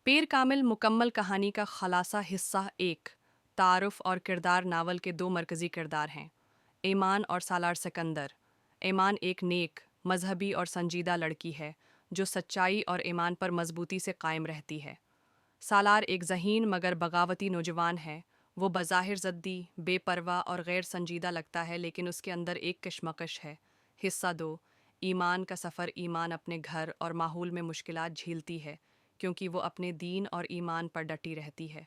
पेर कामिल मुकम्मल कहानी का खलासा हिस्सा एक। तारुफ और किरदार नावल के दो मरकज़ी किरदार हैं, ऐमान और सालार सिकंदर। ऐमान एक नेक, मजहबी और संजीदा लड़की है जो सच्चाई और ईमान पर मजबूती से कायम रहती है। सालार एक ज़हीन मगर बगावती नौजवान है। वो बज़ाहिर ज़द्दी, बेपरवाह और गैर संजीदा लगता है, लेकिन उसके अंदर एक कशमकश है। हिस्सा दो। ईमान का सफ़र। ईमान अपने घर और माहौल में मुश्किलात झेलती है क्योंकि वो अपने दीन और ईमान पर डटी रहती है।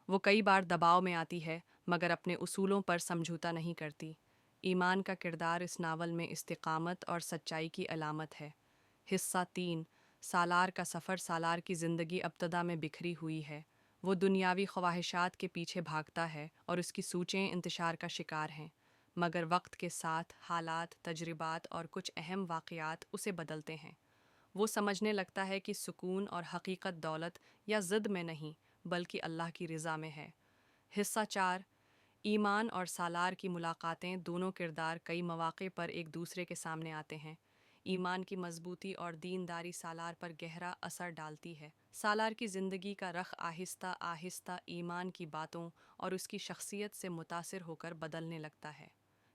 वो कई बार दबाव में आती है मगर अपने उसूलों पर समझौता नहीं करती। ईमान का किरदार इस नावल में इस्तिकामत और सच्चाई की अलामत है। हिस्सा तीन। सालार का सफ़र। सालार की ज़िंदगी अब्तदा में बिखरी हुई है। वो दुनियावी ख्वाहिशात के पीछे भागता है और उसकी सोचें इंतशार का शिकार हैं, मगर वक्त के साथ हालात, तजर्बात और कुछ अहम वाक़यात उसे बदलते हैं। वो समझने लगता है कि सुकून और हकीकत दौलत या ज़िद में नहीं बल्कि अल्लाह की रज़ा में है। हिस्सा चार। ईमान और सालार की मुलाकातें। दोनों किरदार कई मौक़े पर एक दूसरे के सामने आते हैं। ईमान की मजबूती और दीनदारी सालार पर गहरा असर डालती है। सालार की ज़िंदगी का रख आहिस्ता आहिस्ता ईमान की बातों और उसकी शख्सियत से मुतासिर होकर बदलने लगता है।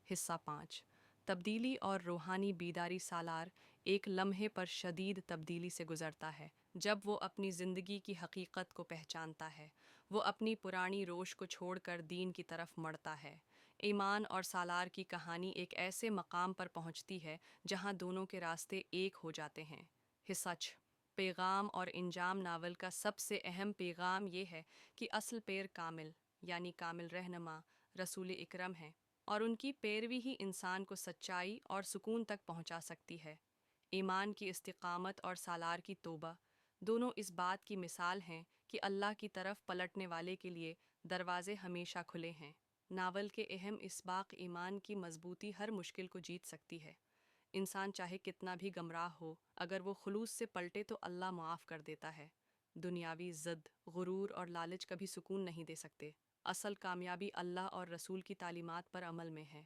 हिस्सा पाँच। तब्दीली और रूहानी बीदारी। सालार एक लम्हे पर शदीद तब्दीली से गुज़रता है। जब वो अपनी ज़िंदगी की हकीकत को पहचानता है, वो अपनी पुरानी रोश को छोड़कर दीन की तरफ मड़ता है। ईमान और सालार की कहानी एक ऐसे मकाम पर पहुंचती है जहां दोनों के रास्ते एक हो जाते हैं। हिस्सा छ। पैगाम और इंजाम। नावल का सबसे अहम पैगाम ये है कि असल पैर कामिल यानी कामिल रहनुमा रसूल इकरम है और उनकी पैरवी ही इंसान को सच्चाई और सुकून तक पहुंचा सकती है। ईमान की इस्तिकामत और सालार की तौबा दोनों इस बात की मिसाल हैं कि अल्लाह की तरफ पलटने वाले के लिए दरवाजे हमेशा खुले हैं। नावल के अहम इसबाक। ईमान की मजबूती हर मुश्किल को जीत सकती है। इंसान चाहे कितना भी गमराह हो, अगर वो खुलूस से पलटे तो अल्लाह मुआफ़ कर देता है। दुनियावी ज़िद, गुरूर और लालच कभी सुकून नहीं दे सकते। असल कामयाबी अल्लाह और रसूल की तालीमात पर अमल में है।